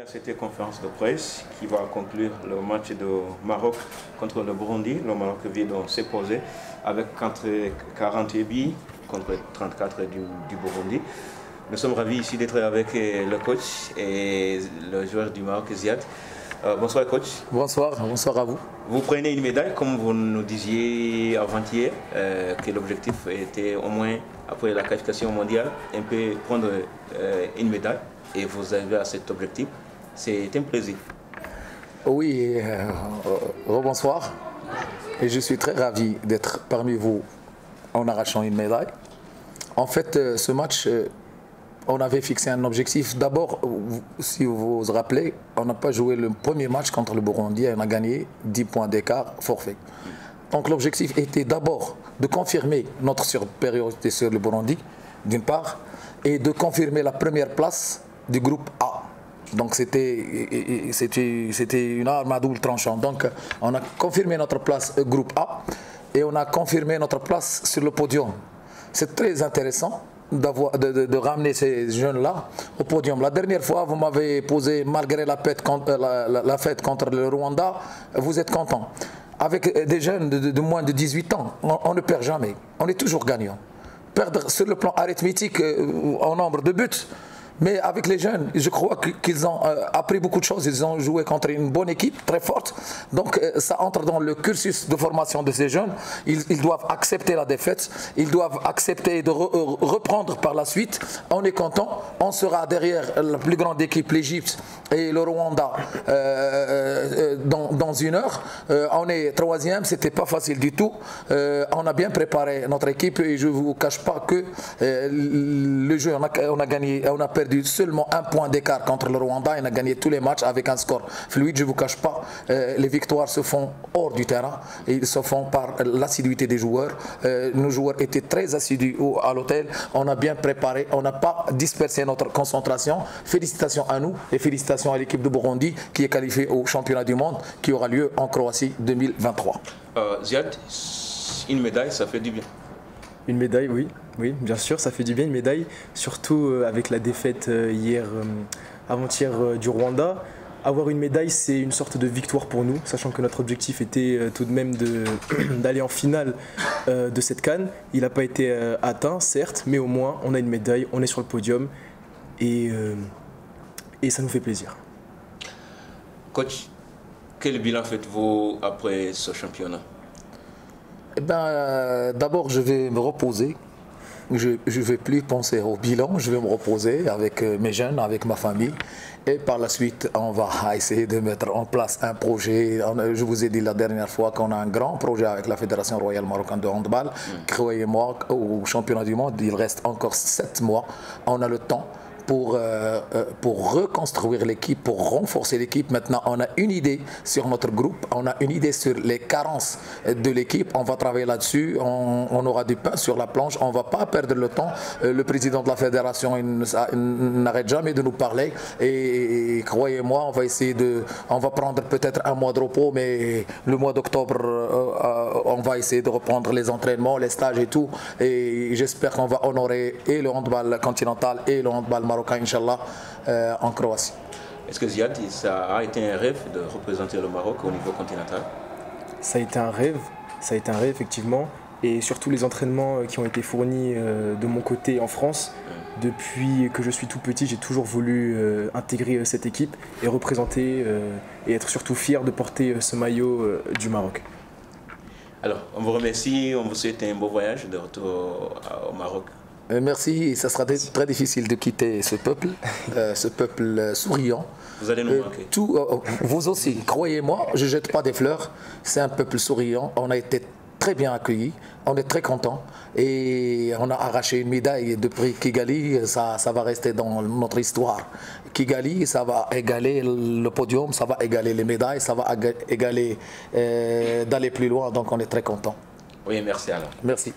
à cette conférence de presse qui va conclure le match de Maroc contre le Burundi. Le Maroc vient de s'imposer avec 40 buts contre 34 du Burundi. Nous sommes ravis ici d'être avec le coach et le joueur du Maroc, Ziad. Bonsoir coach. Bonsoir, bonsoir à vous. Vous prenez une médaille, comme vous nous disiez avant-hier, que l'objectif était au moins, après la qualification mondiale, un peu prendre une médaille. Et vous arrivez à cet objectif. C'est un plaisir. Oui, bonsoir. Et je suis très ravi d'être parmi vous en arrachant une médaille. En fait, ce match, on avait fixé un objectif. D'abord, si vous vous rappelez, on n'a pas joué le premier match contre le Burundi et on a gagné 10 points d'écart, forfait. Donc l'objectif était d'abord de confirmer notre supériorité sur le Burundi, d'une part, et de confirmer la première place du groupe A. Donc c'était une arme à double tranchant. Donc on a confirmé notre place groupe A et on a confirmé notre place sur le podium. C'est très intéressant de ramener ces jeunes-là au podium. La dernière fois, vous m'avez posé, malgré la fête contre le Rwanda, vous êtes content. Avec des jeunes de moins de 18 ans, on ne perd jamais. On est toujours gagnant. Perdre sur le plan arithmétique en nombre de buts, mais avec les jeunes, je crois qu'ils ont appris beaucoup de choses. Ils ont joué contre une bonne équipe, très forte. Donc ça entre dans le cursus de formation de ces jeunes. Ils doivent accepter la défaite. Ils doivent accepter de reprendre par la suite. On est content. On sera derrière la plus grande équipe, l'Égypte et le Rwanda dans une heure. On est troisième. C'était pas facile du tout. On a bien préparé notre équipe et je ne vous cache pas que le jeu, on a gagné, on a perdu seulement un point d'écart contre le Rwanda. On a gagné tous les matchs avec un score fluide. Je ne vous cache pas, les victoires se font hors du terrain et ils se font par l'assiduité des joueurs. Nos joueurs étaient très assidus à l'hôtel. On a bien préparé. On n'a pas dispersé notre concentration. Félicitations à nous et félicitations à l'équipe de Burundi qui est qualifiée au championnat du monde qui aura lieu en Croatie 2023. Ziad, une médaille, ça fait du bien. Une médaille, oui, bien sûr, ça fait du bien une médaille, surtout avec la défaite avant-hier du Rwanda. Avoir une médaille, c'est une sorte de victoire pour nous, sachant que notre objectif était tout de même d'aller en finale de cette CAN. Il n'a pas été atteint, certes, mais au moins on a une médaille, on est sur le podium et ça nous fait plaisir. Coach, quel bilan faites-vous après ce championnat? Eh ben, d'abord, je vais me reposer. Je ne vais plus penser au bilan. Je vais me reposer avec mes jeunes, avec ma famille. Et par la suite, on va essayer de mettre en place un projet. Je vous ai dit la dernière fois qu'on a un grand projet avec la Fédération royale marocaine de handball. Croyez-moi, au championnat du monde, il reste encore 7 mois. On a le temps pour reconstruire l'équipe, pour renforcer l'équipe. Maintenant, on a une idée sur notre groupe, on a une idée sur les carences de l'équipe. On va travailler là-dessus, on aura du pain sur la planche, on ne va pas perdre le temps. Le président de la fédération n'arrête jamais de nous parler et croyez-moi, on va prendre peut-être un mois de repos, mais le mois d'octobre, on va essayer de reprendre les entraînements, les stages et tout. Et j'espère qu'on va honorer et le handball continental et le handball marocain, Inch'Allah, en Croatie. Est-ce que Ziad, ça a été un rêve de représenter le Maroc au niveau continental? Ça a été un rêve effectivement, et surtout les entraînements qui ont été fournis de mon côté en France. Depuis que je suis tout petit, j'ai toujours voulu intégrer cette équipe et représenter et être surtout fier de porter ce maillot du Maroc. Alors, on vous remercie, on vous souhaite un beau voyage de retour au Maroc. Merci, ça sera très difficile de quitter ce peuple souriant. Vous allez nous manquer. Vous aussi, croyez-moi, je ne jette pas des fleurs, c'est un peuple souriant, on a été très bien accueillis, on est très contents et on a arraché une médaille depuis Kigali, ça va rester dans notre histoire. Kigali, ça va égaler le podium, ça va égaler les médailles, ça va égaler d'aller plus loin, donc on est très contents. Oui, merci alors. Merci.